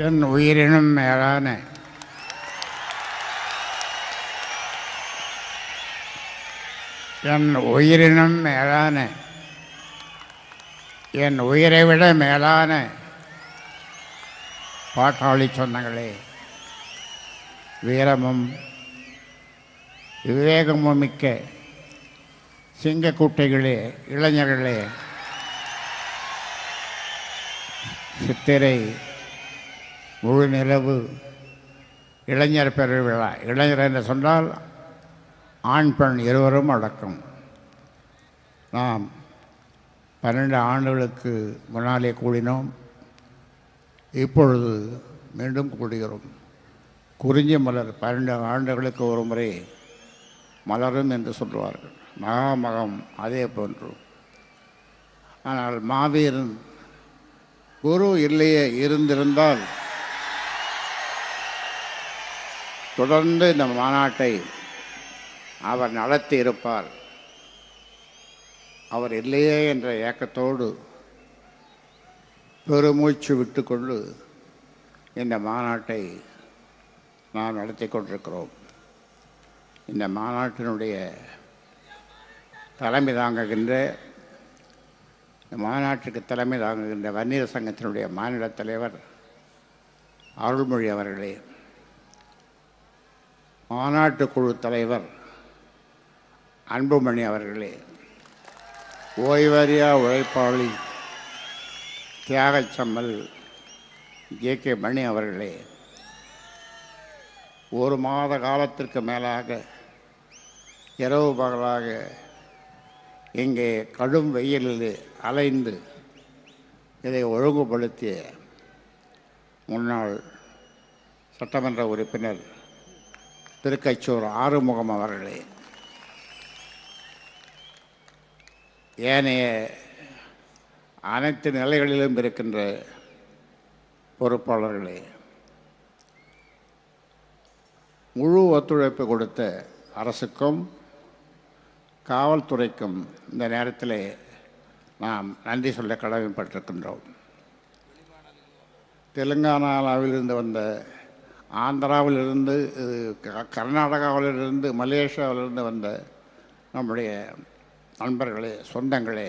என் உயிரினும் மேலான என் உயிரினும் மேலான என் உயிரை விட மேலான பாட்டாளி சொந்தங்களே, வீரமும் விவேகமும் மிக்க சிங்கக்குட்டைகளே, இளைஞர்களே, சித்திரை முழு நிலவு இளைஞர் பெருவிழா. இளைஞர் என்று சொன்னால் ஆண் பெண் இருவரும் அடக்கம். நாம் 12 ஆண்டுகளுக்கு முன்னாலே கூடினோம். இப்பொழுது மீண்டும் கூடுகிறோம். குறிஞ்சி மலர் 12 ஆண்டுகளுக்கு ஒரு முறை மலரும் என்று சொல்லுவார்கள். மகாமகம் அதே போன்று. ஆனால் மாவீரன் குரு இல்லையே இருந்திருந்தால் தொடர்ந்து இந்த மாநாட்டை அவர் நடத்தி இருப்பார். அவர் இல்லையே என்ற ஏக்கத்தோடு பெருமூச்சு விட்டுக்கொண்டு இந்த மாநாட்டை நாம் நடத்தி கொண்டிருக்கிறோம். இந்த மாநாட்டினுடைய தலைமை தாங்குகின்ற மாநாட்டுக்கு தலைமை தாங்குகின்ற வன்னியர் சங்கத்தினுடைய மாநில தலைவர் அருள்மொழி அவர்களே, மாநாட்டு குழு தலைவர் அன்புமணி அவர்களே, ஓய்வறியா உழைப்பாளி தியாகச்சம்மல் ஜே.கே. மணி அவர்களே, ஒரு மாத காலத்திற்கு மேலாக இரவு பகலாக இங்கே கடும் வெயிலில் அலைந்து இதை ஒழுங்குபடுத்திய முன்னாள் சட்டமன்ற உறுப்பினர் திருக்கச்சூர் ஆறுமுகம் அவர்களே, ஏனைய அனைத்து நிலைகளிலும் இருக்கின்ற பொறுப்பாளர்களே, முழு ஒத்துழைப்பு கொடுத்த அரசுக்கும் காவல்துறைக்கும் இந்த நேரத்தில் நாம் நன்றி சொல்ல கடமைப்பட்டிருக்கின்றோம். தெலுங்கானாவிலிருந்து வந்த, ஆந்திராவிலிருந்து, கர்நாடகாவிலிருந்து, மலேசியாவிலிருந்து வந்த நம்முடைய நண்பர்களே, சொந்தங்களே,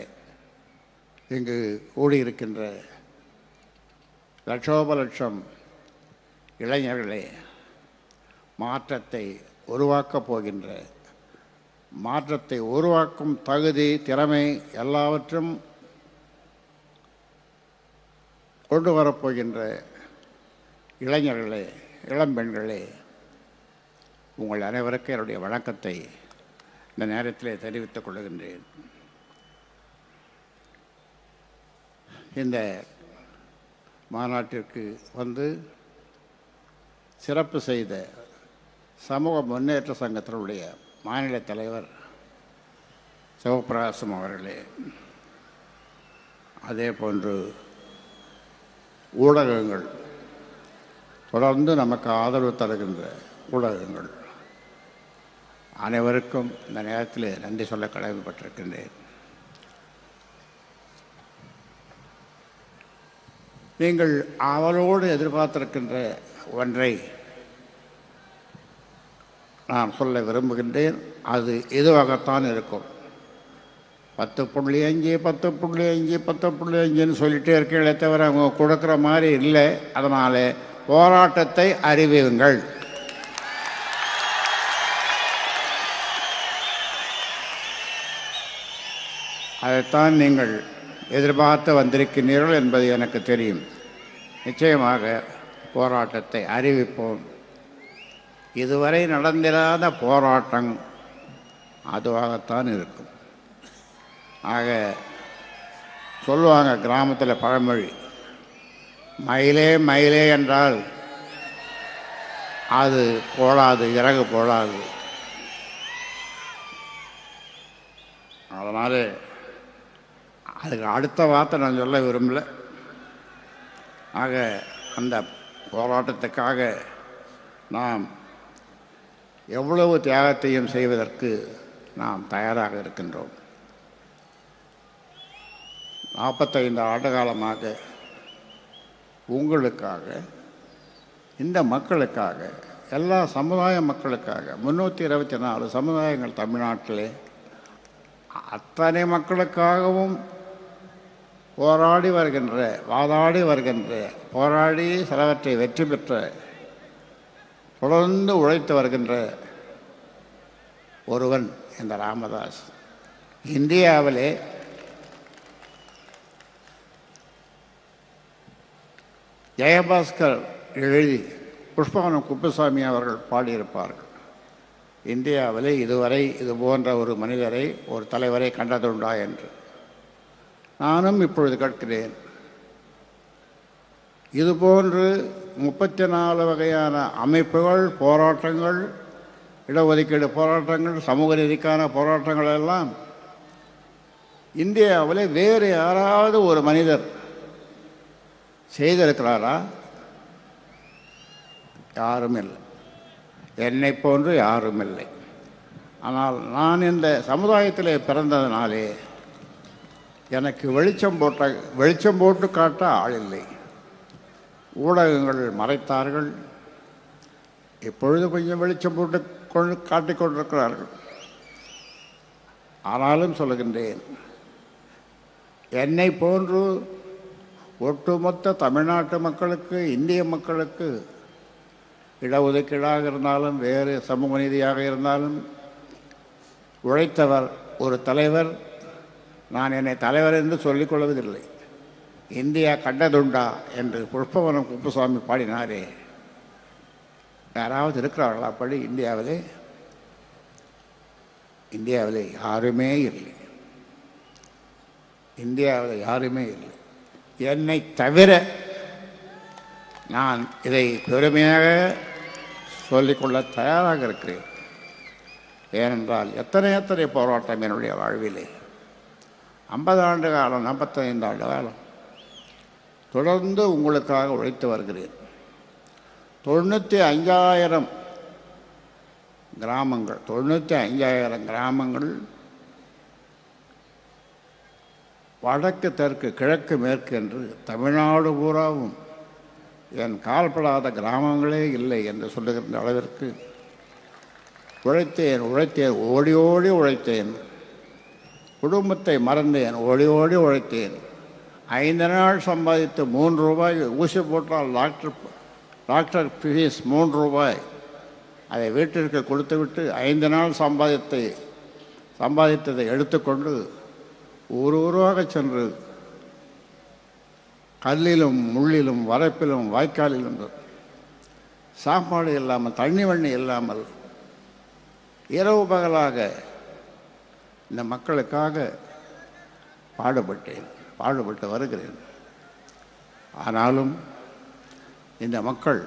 இங்கு கூடியிருக்கின்ற லட்சோப லட்சம் இளைஞர்களே, மாற்றத்தை உருவாக்கப் போகின்ற, மாற்றத்தை உருவாக்கும் தகுதி, திறமை எல்லாவற்றும் கொண்டு வரப்போகின்ற இளைஞர்களே, இளம்பெண்களே, உங்கள் அனைவருக்கும் என்னுடைய வணக்கத்தை இந்த நேரத்தில் தெரிவித்துக் கொள்கின்றேன். இந்த மாநாட்டிற்கு வந்து சிறப்பு செய்த சமூக முன்னேற்ற சங்கத்தினுடைய மாநில தலைவர் சிவபிரகாசம் அவர்களே, அதே போன்று ஊடகங்கள், தொடர்ந்து நமக்கு ஆதரவு தருகின்ற ஊடகங்கள் அனைவருக்கும் இந்த நேரத்தில் நன்றி சொல்ல கடமைப்பட்டிருக்கின்றேன். நீங்கள் அவளோடு எதிர்பார்த்திருக்கின்ற ஒன்றை நான் சொல்ல விரும்புகின்றேன். அது இதுவாகத்தான் இருக்கும். 10.5 10.5 10.5ன்னு சொல்லிகிட்டே இருக்கீங்களே தவிர அவங்க கொடுக்குற மாதிரி இல்லை. அதனால் போராட்டத்தை அறிவியுங்கள். அதைத்தான் நீங்கள் எதிர்பார்த்து வந்திருக்கிறீர்கள் என்பது எனக்கு தெரியும். நிச்சயமாக போராட்டத்தை அறிவிப்போம். இதுவரை நடந்திராத போராட்டம் அதுவாகத்தான் இருக்கும். ஆக சொல்லுவாங்க கிராமத்தில் பழமொழி, மயிலே மயிலே என்றால் அது போடாது, இறகு போடாது. அதனால் அதுக்கு அடுத்த வார்த்தை நான் சொல்ல விரும்பலை. ஆக அந்த போராட்டத்துக்காக நாம் எவ்வளவு தியாகத்தையும் செய்வதற்கு நாம் தயாராக இருக்கின்றோம். 45 ஆண்டு காலமாக உங்களுக்காக, இந்த மக்களுக்காக, எல்லா சமுதாய மக்களுக்காக 324 சமுதாயங்கள் தமிழ்நாட்டிலே, அத்தனை மக்களுக்காகவும் போராடி வருகின்ற, வாதாடி வருகின்ற, போராடி சிலவற்றை வெற்றி பெற்ற, தொடர்ந்து உழைத்து வருகின்ற ஒருவன் இந்த ராமதாஸ். இந்தியாவிலே ஜெயபாஸ்கர் எழுதி புஷ்பவனம் குப்புசாமி அவர்கள் பாடியிருப்பார்கள், இந்தியாவிலே இதுவரை இது போன்ற ஒரு மனிதரை, ஒரு தலைவரை கண்டதுண்டா என்று. நானும் இப்பொழுது கேட்கிறேன், இதுபோன்று 34 வகையான அமைப்புகள், போராட்டங்கள், இடஒதுக்கீடு போராட்டங்கள், சமூக நீதிக்கான போராட்டங்கள் எல்லாம் இந்தியாவில் வேறு யாராவது ஒரு மனிதர் செய்திருக்கிறாரா? யாரும் இல்லை. என்னை போன்று யாரும் இல்லை. ஆனால் நான் இந்த சமுதாயத்தில் பிறந்ததினாலே எனக்கு வெளிச்சம் போட்டு காட்ட ஆள் இல்லை. ஊடகங்கள் மறைத்தார்கள். இப்பொழுது கொஞ்சம் வெளிச்சம் போட்டு காட்டிக் கொண்டிருக்கிறார்கள். ஆனாலும் சொல்லுகின்றேன், என்னை போன்று ஒட்டுமொத்த தமிழ்நாட்டு மக்களுக்கு, இந்திய மக்களுக்கு, இடஒதுக்கீடாக இருந்தாலும் வேறு சமூக நீதியாக இருந்தாலும் உழைத்தவர் ஒரு தலைவர். நான் என்னை தலைவர் என்று சொல்லிக் கொள்வதில்லை. இந்தியா கண்டதுண்டா என்று புஷ்பவனம் குப்புசாமி பாடினாரே, யாராவது இருக்கிறார்களா அப்படி இந்தியாவிலே? இந்தியாவிலே யாருமே இல்லை. இந்தியாவில் யாருமே இல்லை, என்னை தவிர. நான் இதை பெருமையாக சொல்லிக்கொள்ள தயாராக இருக்கிறேன். ஏனென்றால் எத்தனை போராட்டம் என்னுடைய வாழ்விலே 50 ஆண்டு காலம், 45 ஆண்டு காலம் தொடர்ந்து உங்களுக்காக உழைத்து வருகிறேன். 95,000 கிராமங்கள், 95,000 கிராமங்கள், வடக்கு தெற்கு கிழக்கு மேற்கு என்று தமிழ்நாடு பூராவும் என் கால்படாத கிராமங்களே இல்லை என்று சொல்லுகின்ற அளவிற்கு உழைத்தேன். ஓடி ஓடி உழைத்தேன். குடும்பத்தை மறந்தேன், ஓடி ஓடி உழைத்தேன். 5 நாள் சம்பாதித்து 3 ரூபாய், ஊசி போட்டால் டாக்டர் ஃபீஸ் 3 ரூபாய், அதை வீட்டிற்கு கொடுத்துவிட்டு 5 நாள் சம்பாதித்ததை எடுத்துக்கொண்டு ஊராக சென்று கல்லிலும் முள்ளிலும் வரப்பிலும் வாய்க்காலிலும் சாப்பாடு இல்லாமல், தண்ணி வண்ணி இல்லாமல் இரவு பகலாக இந்த மக்களுக்காக பாடுபட்டு வருகிறேன். ஆனாலும் இந்த மக்கள்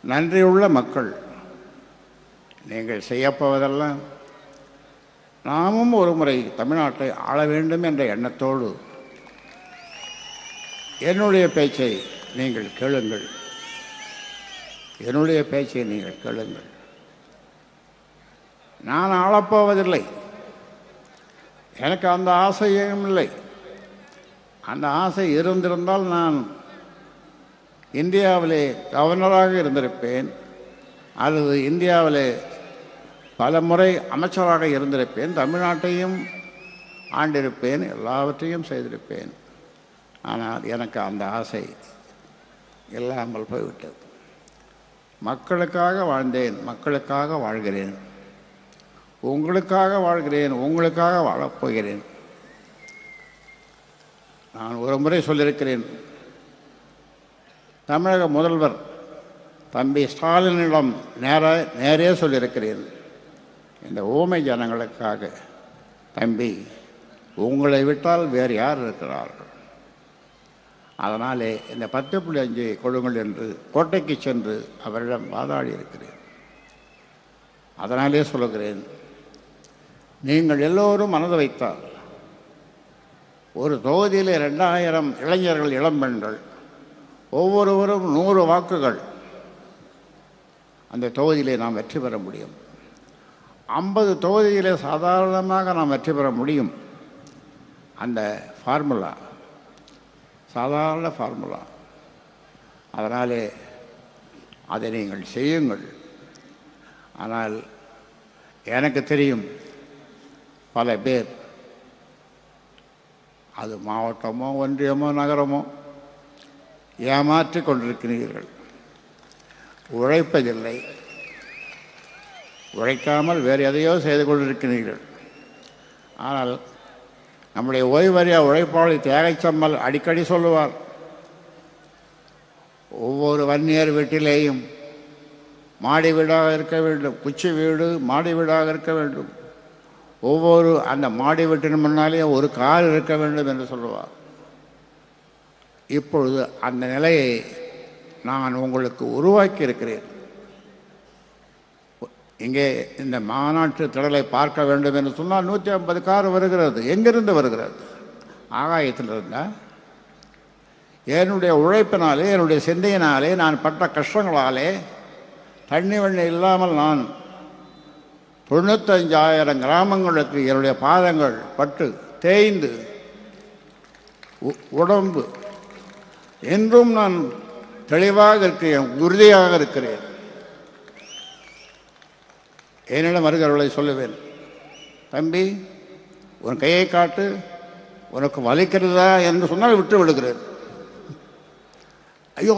நன்றியுள்ள மக்கள். நீங்கள் செய்யப்போவதெல்லாம் நாமும் ஒரு முறை தமிழ்நாட்டை ஆள வேண்டும் என்ற எண்ணத்தோடு என்னுடைய பேச்சை நீங்கள் கேளுங்கள். என்னுடைய பேச்சை நீங்கள் கேளுங்கள். நான் ஆளப்போவதில்லை. எனக்கு அந்த ஆசையும் இல்லை. அந்த ஆசை இருந்திருந்தால் நான் இந்தியாவிலே கவர்னராக இருந்திருப்பேன், அல்லது இந்தியாவிலே பல முறை அமைச்சராக இருந்திருப்பேன், தமிழ்நாட்டையும் ஆண்டிருப்பேன், எல்லாவற்றையும் செய்திருப்பேன். ஆனால் எனக்கு அந்த ஆசை இல்லாமல் போய்விட்டது. மக்களுக்காக வாழ்ந்தேன், மக்களுக்காக வாழ்கிறேன், உங்களுக்காக வாழ்கிறேன், உங்களுக்காக வாழப்போகிறேன். நான் ஒரு முறை சொல்லியிருக்கிறேன், தமிழக முதல்வர் தம்பி ஸ்டாலினிடம் நேரே சொல்லியிருக்கிறேன், இந்த ஊமை ஜனங்களுக்காக தம்பி, உங்களை விட்டால் வேறு யார் இருக்கிறார்கள்? அதனாலே இந்த 10.5 கொடுங்கள் என்று கோட்டைக்கு சென்று அவரிடம் வாதாடி இருக்கிறேன். அதனாலே சொல்லுகிறேன், நீங்கள் எல்லோரும் மனது வைத்தால் ஒரு தொகுதியில் 2000 இளைஞர்கள், இளம்பெண்கள், ஒவ்வொருவரும் 100 வாக்குகள், அந்த தொகுதியிலே நாம் வெற்றி பெற முடியும். 50 தொகுதியிலே சாதாரணமாக நாம் வெற்றி பெற முடியும். அந்த ஃபார்முலா சாதாரண ஃபார்முலா. அதனாலே அதை நீங்கள் செய்யுங்கள். ஆனால் எனக்கு தெரியும் பல பேர், அது மாவட்டமோ ஒன்றியமோ நகரமோ, ஏமாற்றி கொண்டிருக்கிறீர்கள். உழைப்பதில்லை, உழைக்காமல் வேறு எதையோ செய்து கொண்டிருக்கிறீர்கள். ஆனால் நம்முடைய ஓய்வறியா உழைப்பாளி தியாகச்சம்மல் அடிக்கடி சொல்லுவார், ஒவ்வொரு வன்னியர் வீட்டிலேயும் மாடி வீடாக இருக்க வேண்டும், குச்சி வீடு மாடி வீடாக இருக்க வேண்டும், ஒவ்வொரு அந்த மாடி வீட்டின் முன்னாலே ஒரு கார் இருக்க வேண்டும் என்று சொல்லுவார். இப்பொழுது அந்த நிலையை நான் உங்களுக்கு உருவாக்கி இருக்கிறேன். இங்கே இந்த மாநாட்டு திடலை பார்க்க வேண்டும் என்று சொன்னால் 150 கார் வருகிறது. எங்கிருந்து வருகிறது? ஆகாயத்தில் இருந்தால். என்னுடைய உழைப்பினாலே, என்னுடைய சிந்தையினாலே, நான் பட்ட கஷ்டங்களாலே, தண்ணி வெண்ணி இல்லாமல் நான் 95,000 கிராமங்களுக்கு என்னுடைய பாதங்கள் பட்டு தேய்ந்து உடம்பு என்றும் நான் தெளிவாக இருக்கிறேன், உறுதியாக இருக்கிறேன். என்னிடம் வருகிறவர்களை சொல்லுவேன், தம்பி உன் கையை காட்டு, உனக்கு வலிக்கிறதா என்று சொன்னால் விட்டு விடுகிறேன். ஐயோ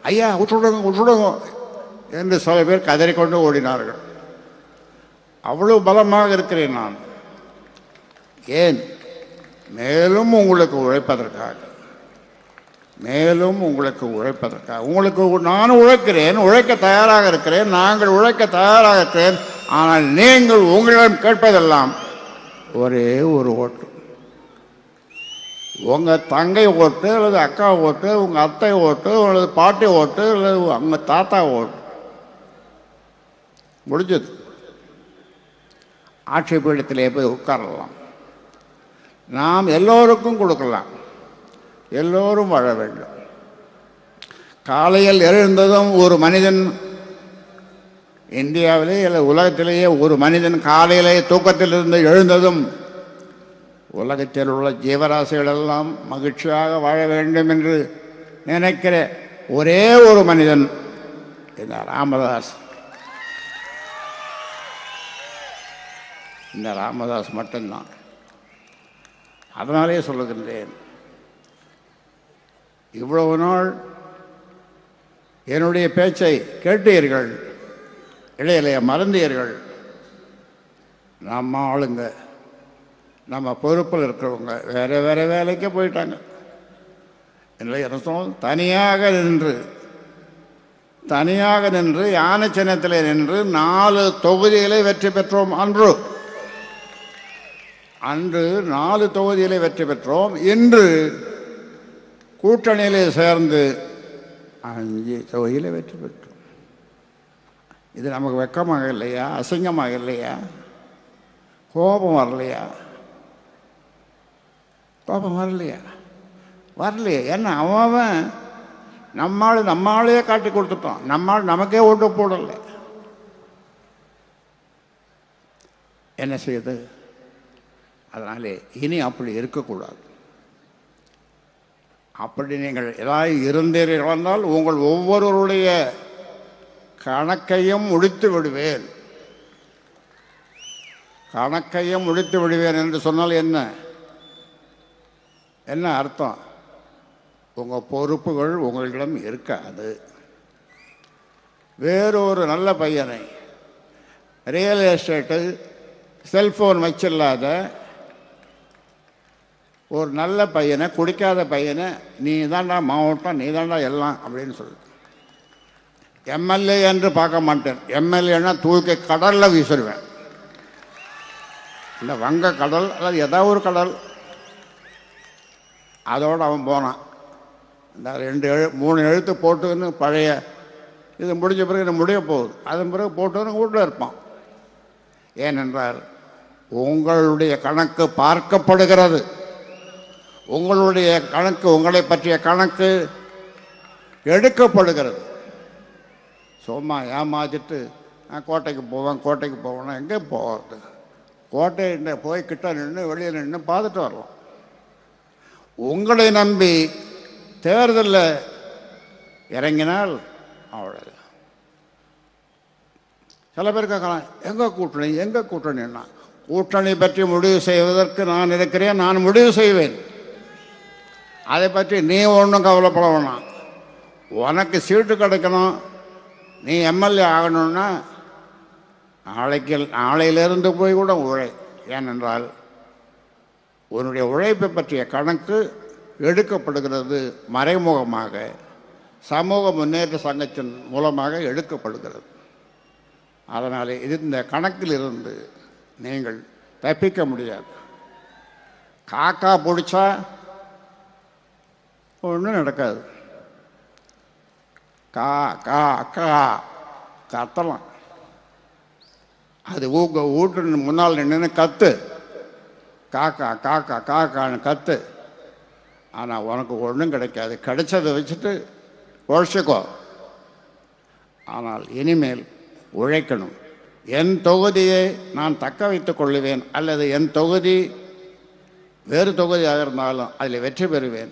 ஐயா விட்டுடுங்க விட்டுடுங்க என்று சில பேர் கதறிக்கொண்டு ஓடினார்கள். அவ்வளவு பலமாக இருக்கிறேன் நான். ஏன்? மேலும் உங்களுக்கு உழைப்பதற்காக, மேலும் உங்களுக்கு உழைப்பதற்காக. உங்களுக்கு நான் உழைக்கிறேன், உழைக்க தயாராக இருக்கிறேன், நாங்கள் உழைக்க தயாராக இருக்கிறேன். ஆனால் நீங்கள் உங்களிடம் கேட்பதெல்லாம் ஒரே ஒரு ஓட்டு. உங்கள் தங்கை ஓட்டு, அல்லது அக்கா ஓட்டு, உங்கள் அத்தை ஓட்டு, அல்லது பாட்டி ஓட்டு, அல்லது உங்கள் தாத்தா ஓட்டு. முடிஞ்சது. ஆட்சி பீடத்திலே போய் உட்காரலாம். நாம் எல்லோருக்கும் கொடுக்கலாம், எல்லோரும் வாழ வேண்டும். காலையில் எழுந்ததும் ஒரு மனிதன், இந்தியாவிலே இல்லை உலகத்திலேயே ஒரு மனிதன் காலையிலே தூக்கத்திலிருந்து எழுந்ததும் உலகத்தில் உள்ள ஜீவராசிகளெல்லாம் மகிழ்ச்சியாக வாழ வேண்டும் என்று நினைக்கிற ஒரே ஒரு மனிதன் இந்த ராமதாஸ். இந்த ராமதாஸ் மட்டும்தான். அதனாலே சொல்லுகின்றேன், இவ்வளவு நாள் என்னுடைய பேச்சை கேட்டீர்கள், இடையிலே மறந்தீர்கள். நம்ம ஆளுங்க, நம்ம பொறுப்பில் இருக்கிறவங்க வேறு வேறு வேலைக்கு போயிட்டாங்க. இல்லை அரசும் தனியாக நின்று யானை சின்னத்திலே நின்று 4 தொகுதிகளை வெற்றி பெற்றோம். அன்று 4 தொகுதிகளை வெற்றி பெற்றோம். இன்று கூட்டணியிலே சேர்ந்து 5 தொகுதியில் வெற்றி பெற்றோம். இது நமக்கு வெக்கமாக இல்லையா? அசிங்கமாக இல்லையா? கோபம் வரலையா? கோபம் வரலையா? வரலையே. என்ன அவன் நம்மாலேயே காட்டி கொடுத்துட்டோம். நம்மால் நமக்கே ஓட்டு போடலை. என்ன செய்யுது? அதனாலே இனி அப்படி இருக்கக்கூடாது. அப்படி நீங்கள் ஏதாவது இருந்தீர்கள் என்றால் உங்கள் ஒவ்வொருவருடைய கணக்கையும் முடித்து விடுவேன். கணக்கையும் முடித்து விடுவேன் என்று சொன்னால் என்ன அர்த்தம்? உங்கள் பொறுப்புகள் உங்களிடம் இருக்காது. வேறொரு நல்ல பையனை, ரியல் எஸ்டேட்டு, செல்ஃபோன் வச்சில்லாத ஒரு நல்ல பையனை, குடிக்காத பையனை, நீ தாண்டா மாவட்டம், நீ தாண்டா எல்லாம் அப்படின்னு சொல்லு. எம்எல்ஏ என்று பார்க்க மாட்டேன். எம்எல்ஏன்னா தூக்கி கடலில் வீசிடுவேன். இந்த வங்க கடல் அல்லது ஏதாவது ஒரு கடல், அதோடு அவன் போனான். இந்த 3 எழுத்து போட்டுன்னு பழைய இது முடிஞ்ச பிறகு இது முடிய போகுது. அதன் பிறகு போட்டுன்னு வீட்டில் இருப்பான். ஏனென்றால் உங்களுடைய கணக்கு பார்க்கப்படுகிறது. உங்களுடைய கணக்கு, உங்களை பற்றிய கணக்கு எடுக்கப்படுகிறது. சும்மா ஏமாத்திட்டு நான் கோட்டைக்கு போவேன்னா எங்கே போகிறது? கோட்டை போய் கிட்ட நின்று வெளியே நின்று பார்த்துட்டு வரலாம். உங்களை நம்பி தேர்தலில் இறங்கினால் அவ்வளோ. சில பேர் கேட்கலாம், எங்கே கூட்டணின்னா, கூட்டணி பற்றி முடிவு செய்வதற்கு நான் இருக்கிறேன், நான் முடிவு செய்வேன். அதை பற்றி நீ ஒன்றும் கவலைப்பட வேணாம். உனக்கு சீட்டு கிடைக்கணும், நீ எம்எல்ஏ ஆகணும்னா நாளையிலிருந்து போய் கூட உழை. ஏனென்றால் உன்னுடைய உழைப்பை பற்றிய கணக்கு எடுக்கப்படுகிறது, மறைமுகமாக சமூக முன்னேற்ற சங்கத்தின் மூலமாக எடுக்கப்படுகிறது. அதனால் இந்த கணக்கில் இருந்து நீங்கள் தப்பிக்க முடியாது. காக்கா பிடிச்சா ஒன்றும் நடக்காது. கா கா கா கத்தலாம், அது வீட்டு முன்னால் நின்று கத்து, காக்கா காக்கா காக்கான்னு கத்து. ஆனால் உனக்கு ஒன்றும் கிடைக்காது. கிடைச்சதை வச்சுட்டு உழைச்சிக்கோ. ஆனால் இனிமேல் உழைக்கணும். என் தொகுதியை நான் தக்க வைத்துக் கொள்ளுவேன், அல்லது என் தொகுதி வேறு தொகுதியாக இருந்தாலும் அதில் வெற்றி பெறுவேன்.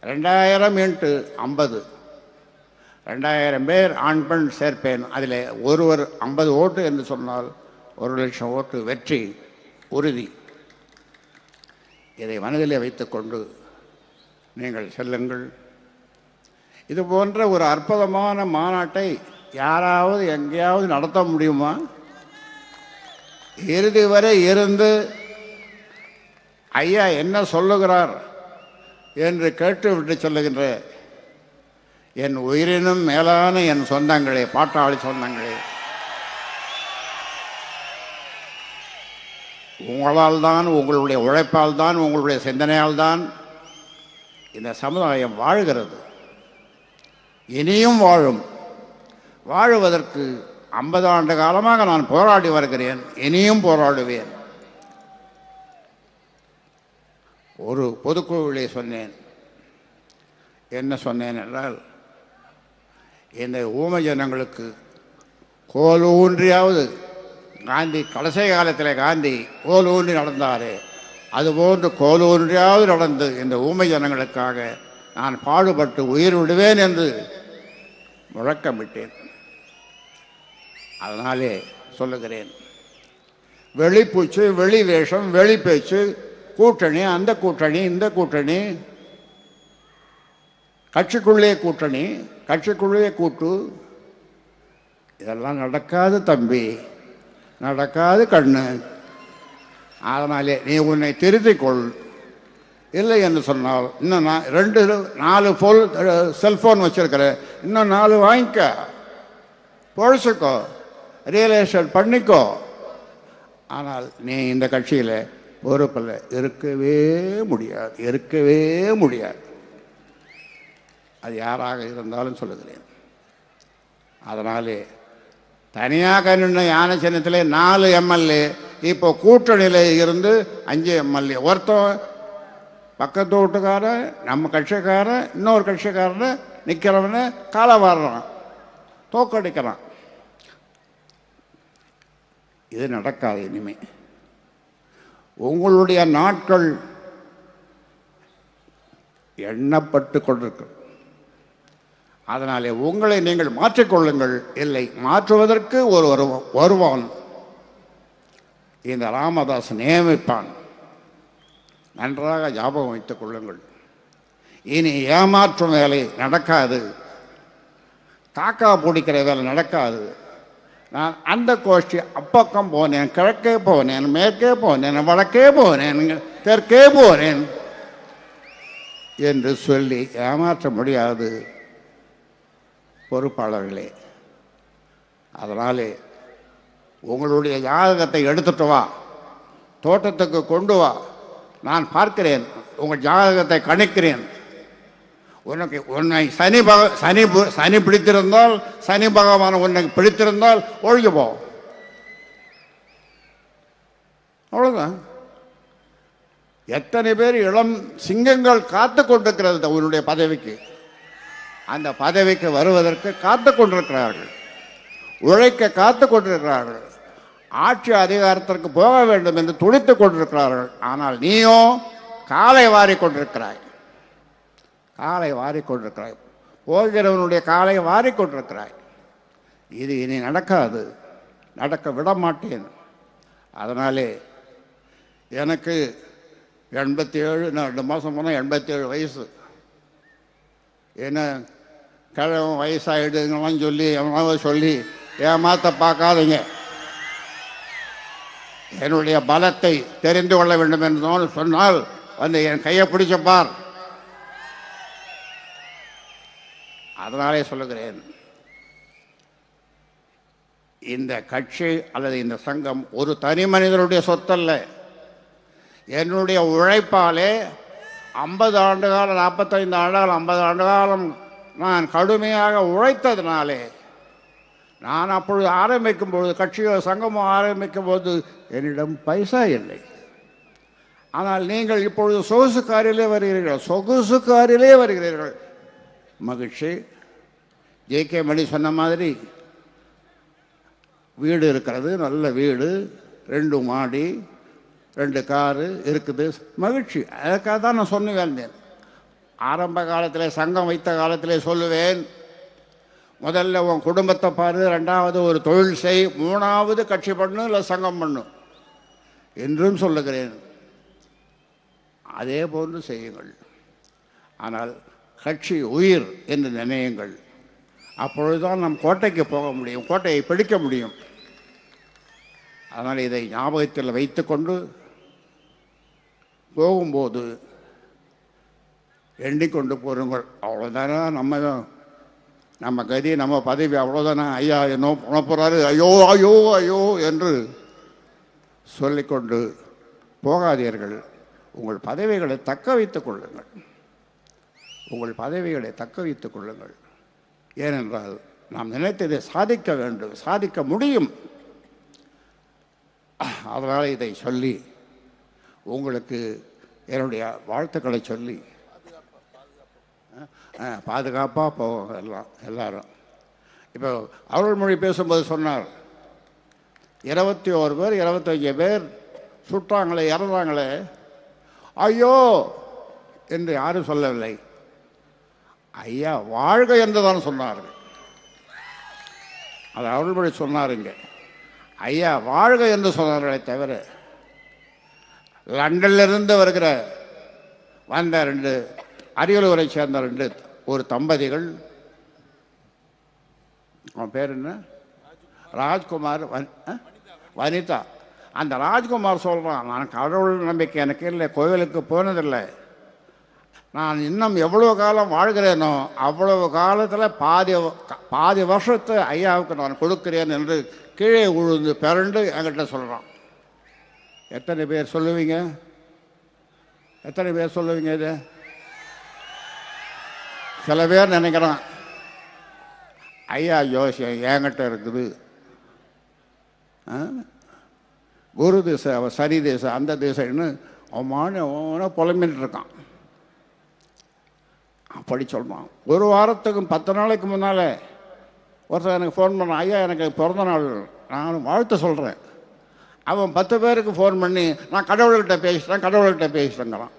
2000 × 50, 2000 பேர் ஆண் பெண் சேர்ப்பேன். அதில் ஒருவர் 50 ஓட்டு என்று சொன்னால் 1,00,000 ஓட்டு வெற்றி உறுதி. இதை மனதிலே வைத்துக்கொண்டு நீங்கள் செல்லுங்கள். இது போன்ற ஒரு அற்புதமான மாநாட்டை யாராவது எங்கேயாவது நடத்த முடியுமா? இறுதி வரை இருந்து ஐயா என்ன சொல்லுகிறார் என்று கேட்டுவிட்டு சொல்லுகின்ற என் உயிரினும் மேலான என் சொந்தங்களே, பாட்டாளி சொந்தங்களே, உங்களால் தான், உங்களுடைய உழைப்பால் தான், உங்களுடைய சிந்தனையால் தான் இந்த சமுதாயம் வாழ்கிறது, இனியும் வாழும். வாழுவதற்கு 50 ஆண்டு காலமாக நான் போராடி வருகிறேன், இனியும் போராடுவேன். ஒரு பொதுக்குழுவிலே சொன்னேன். என்ன சொன்னேன் என்றால், இந்த ஊமை ஜனங்களுக்கு கோல் ஊன்றியாவது காந்தி கடைசி காலத்தில் காந்தி கோல் ஊன்றி நடந்தாரே, அதுபோன்று கோல் ஊன்றியாவது நடந்து இந்த ஊமை ஜனங்களுக்காக நான் பாடுபட்டு உயிர் விடுவேன் என்று முழக்கமிட்டேன். அதனாலே சொல்லுகிறேன், வெளிப்பூச்சு, வெளி வேஷம், வெளி பேச்சு, கூட்டணி, அந்த கூட்டணி, இந்த கூட்டணி, கட்சிக்குள்ளே கூட்டணி, கட்சிக்குள்ளே கூட்டு, இதெல்லாம் நடக்காது தம்பி, நடக்காது கண்ணு. அதனாலே நீ உன்னை திருத்திக்கொள். இல்லை என்று சொன்னால் இன்னும் 2-4 செல்ஃபோன் வச்சுருக்கிற, இன்னும் 4 வாங்கிக்க, பொழைச்சிக்கோ, ரியல் எஸ்டேட் பண்ணிக்கோ. ஆனால் நீ இந்த கட்சியில் பொறுப்பில் இருக்கவே முடியாது, இருக்கவே முடியாது. அது யாராக இருந்தாலும் சொல்லுகிறேன். அதனாலே தனியாக நின்ற யானை சின்னத்தில் 4 எம்எல்ஏ, இப்போ கூட்டணியில் இருந்து 5 எம்எல்ஏ. ஒருத்தன் பக்கத்து வீட்டுக்காரன், நம்ம கட்சிக்காரன், இன்னொரு கட்சிக்காரனை நிற்கிறவனை காலை வாடுறான், தோக்கடிக்கிறான். இது நடக்காது இனிமே. உங்களுடைய நாட்கள் எண்ணப்பட்டு கொண்டிருக்கு. அதனாலே உங்களை நீங்கள் மாற்றிக்கொள்ளுங்கள். இல்லை, மாற்றுவதற்கு ஒரு வருவான் இந்த ராமதாஸ் நியமிப்பான். நன்றாக ஞாபகம் வைத்துக் கொள்ளுங்கள். இனி ஏமாற்றும் வேலை நடக்காது, காக்கா பிடிக்கிற வேலை நடக்காது. நான் அந்த கோஷ்டி அப்பக்கம் போனேன், கிழக்கே போனேன், மேற்கே போனேன், வடக்கே போனேன், தெற்கே போனேன் என்று சொல்லி ஏமாற்ற முடியாது பொறுப்பாளர்களே. அதனாலே உங்களுடைய ஜாதகத்தை எடுத்துட்டு வா, தோட்டத்துக்கு கொண்டு வா, நான் பார்க்கிறேன், உங்கள் ஜாதகத்தை கணிக்கிறேன். உன்னை சனி பிடித்திருந்தால், சனி பகவான் உன்னை பிடித்திருந்தால் ஒழிஞ்சு போ, அவ்வளோதான். எத்தனை பேர் இளம் சிங்கங்கள் காத்து கொண்டிருக்கிறது உன்னுடைய பதவிக்கு. அந்த பதவிக்கு வருவதற்கு காத்து கொண்டிருக்கிறார்கள், உழைக்க காத்து கொண்டிருக்கிறார்கள், ஆட்சி அதிகாரத்திற்கு போக வேண்டும் என்று துடித்துக் கொண்டிருக்கிறார்கள். ஆனால் நீயோ காலை வாரி கொண்டிருக்கிறாய், காலை வாரி கொண்டிருக்கிறாய். போகிறவனுடைய காலை வாரிக்கொண்டிருக்கிறாய். இது இனி நடக்காது, நடக்க விட மாட்டேன். அதனாலே எனக்கு 87, நான் 2 மாதம் போனால் 87 வயசு. என்ன கிழவன் வயசாகிடுங்களாம் சொல்லி எவனாவது சொல்லி ஏமாற்ற பார்க்காதீங்க. என்னுடைய பலத்தை தெரிந்து கொள்ள வேண்டும் என்று சொன்னால் வந்து என் கையை பிடிச்சப்பார். அதனாலே சொல்லுகிறேன், இந்த கட்சி அல்லது இந்த சங்கம் ஒரு தனி மனிதனுடைய சொத்தல்ல. என்னுடைய உழைப்பாலே 50 ஆண்டு காலம், 45 ஆண்டு காலம், 50 ஆண்டு காலம் நான் கடுமையாக உழைத்ததினாலே, நான் அப்பொழுது ஆரம்பிக்கும் பொழுது, கட்சியோ சங்கமோ ஆரம்பிக்கும் போது என்னிடம் பைசா இல்லை. ஆனால் நீங்கள் இப்பொழுது சொகுசு காரிலே வருகிறீர்கள், சொகுசு காரிலே வருகிறீர்கள். மகிழ்ச்சி. ஜே.கே. மணி சொன்ன மாதிரி வீடு இருக்கிறது, நல்ல வீடு, 2 மாடி, 2 காரு இருக்குது, மகிழ்ச்சி. அதுக்காக தான் நான் சொன்ன வந்தேன். ஆரம்ப காலத்தில் சங்கம் வைத்த காலத்திலே சொல்லுவேன், முதல்ல உன் குடும்பத்தை பாரு, 2வது ஒரு தொழில் செய், 3வது கட்சி பண்ணு இல்லை சங்கம் பண்ணு என்றும் சொல்லுகிறேன். அதே போன்று செய்யுங்கள். ஆனால் கட்சி உயிர் என்று நினையுங்கள். அப்பொழுதுதான் நம் கோட்டைக்கு போக முடியும், கோட்டையை பிடிக்க முடியும். அதனால் இதை ஞாபகத்தில் வைத்துக்கொண்டு போகும்போது எண்ணிக்கொண்டு போருங்கள். அவ்வளோதானே நம்ம கதி, நம்ம பதவி, அவ்வளோதானே. ஐயா என்ன பண்ண போகிறாரு, ஐயோ ஐயோ ஐயோ என்று சொல்லிக்கொண்டு போகாதீர்கள். உங்கள் பதவிகளை தக்க வைத்துக் கொள்ளுங்கள். உங்கள் பதவிகளை தக்க வைத்துக் கொள்ளுங்கள். ஏனென்றால் நாம் நினைத்ததை சாதிக்க வேண்டும், சாதிக்க முடியும். அதனால் இதை சொல்லி உங்களுக்கு என்னுடைய வாழ்த்துக்களை சொல்லி பாதுகாப்பாக போவோம் எல்லாரும். இப்போ அருள்மொழி பேசும்போது சொன்னார், 21 பேர் 25 பேர் சுட்டாங்களே, இறந்தாங்களே, ஐயோ என்று யாரும் சொல்லவில்லை. ஐயா வாழ்க என்று தான் சொன்னார்கள். அது அருள்மொழி சொன்னாருங்க. ஐயா வாழ்க என்று சொன்னார்களே தவிர, லண்டனிலிருந்து வந்த 2 அரியலூரை சேர்ந்த 2 ஒரு தம்பதிகள், அவன் பேர் என்ன, ராஜ்குமார், வனிதா. அந்த ராஜ்குமார் சொல்கிறான், நான் கடவுள் நம்பிக்கை எனக்கு இல்லை, கோவிலுக்கு போனதில்லை, நான் இன்னும் எவ்வளோ காலம் வாழ்கிறேனோ அவ்வளவு காலத்தில் பாதி வருஷத்தை ஐயாவுக்கு நான் கொடுக்கிறேன் என்று கீழே உழுந்து பிறண்டு என்கிட்ட சொல்கிறான். எத்தனை பேர் சொல்லுவீங்க? எத்தனை பேர் சொல்லுவீங்க? இது சில பேர் நினைக்கிறான், ஐயா ஜோசியம் என்கிட்ட இருக்குது, குரு திசை, அவன் சனி திசை, அந்த திசைன்னு அவமான புலம்பின்னு இருக்கான். அப்படி சொல்கிறான். ஒரு வாரத்துக்கு 10 நாளைக்கு முன்னால் ஒருத்தர் எனக்கு ஃபோன் பண்ணான், ஐயா எனக்கு பிறந்த நாள், நான் வாழ்த்து சொல்கிறேன். அவன் 10 பேருக்கு ஃபோன் பண்ணி நான் கடவுள்கிட்ட பேசிட்டேங்கிறான்.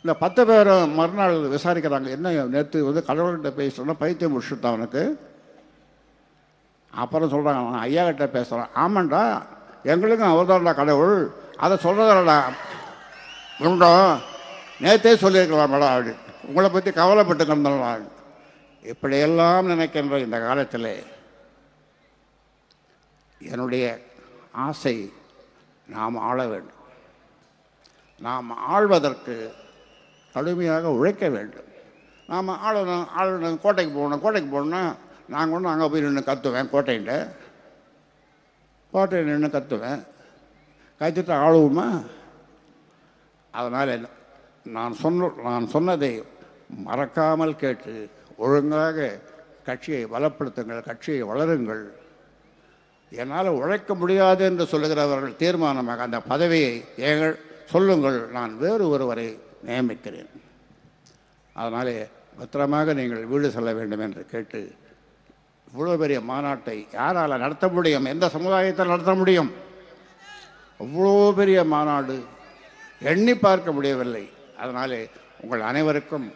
இந்த 10 பேரும் மறுநாள் விசாரிக்கிறாங்க, என்ன நேற்று கடவுள்கிட்ட பேசிட்டோன்னா பைத்தியம் முடிச்சுட்டான் அவனுக்கு. அப்புறம் சொல்கிறாங்க, நான் ஐயா கிட்ட பேசுகிறேன். ஆமாண்டா, எங்களுக்கும் அவர் தான்டா கடவுள், அதை சொல்கிறதாடா உண்டோம், நேற்றே சொல்லியிருக்கலாம் மேடம் அப்படி, உங்களை பற்றி கவலைப்பட்டு கிடந்தாங்க. இப்படியெல்லாம் நினைக்கின்ற இந்த காலத்தில் என்னுடைய ஆசை, நாம் ஆள வேண்டும். நாம் ஆள்வதற்கு கடுமையாக உழைக்க வேண்டும். நாம் ஆளணும் கோட்டைக்கு போகணுன்னா நாங்கள் ஒன்று அங்கே போய் நின்று கற்றுவேன், கோட்டையில் நின்று கற்றுவேன், கற்றுட்டு ஆளுவோமா? அதனால் நான் சொன்னதை மறக்காமல் கேட்டு ஒழுங்காக கட்சியை பலப்படுத்துங்கள், கட்சியை வளருங்கள். என்னால் உழைக்க முடியாது என்று சொல்லுகிறவர்கள் தீர்மானமாக அந்த பதவியை சொல்லுங்கள், நான் வேறு ஒருவரை நியமிக்கிறேன். அதனாலே பத்திரமாக நீங்கள் வீடு செல்ல வேண்டும் என்று கேட்டு, இவ்வளோ பெரிய மாநாட்டை யாரால் நடத்த முடியும்? எந்த சமுதாயத்தில் நடத்த முடியும்? அவ்வளோ பெரிய மாநாடு எண்ணி பார்க்க முடியவில்லை. அதனாலே உங்கள் அனைவருக்கும்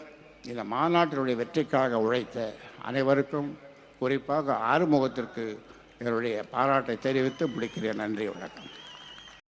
இந்த மாநாட்டினுடைய வெற்றிக்காக உழைத்த அனைவருக்கும், குறிப்பாக ஆறுமுகத்திற்கு என்னுடைய பாராட்டை தெரிவித்து முடிக்கிறேன். நன்றி, வணக்கம்.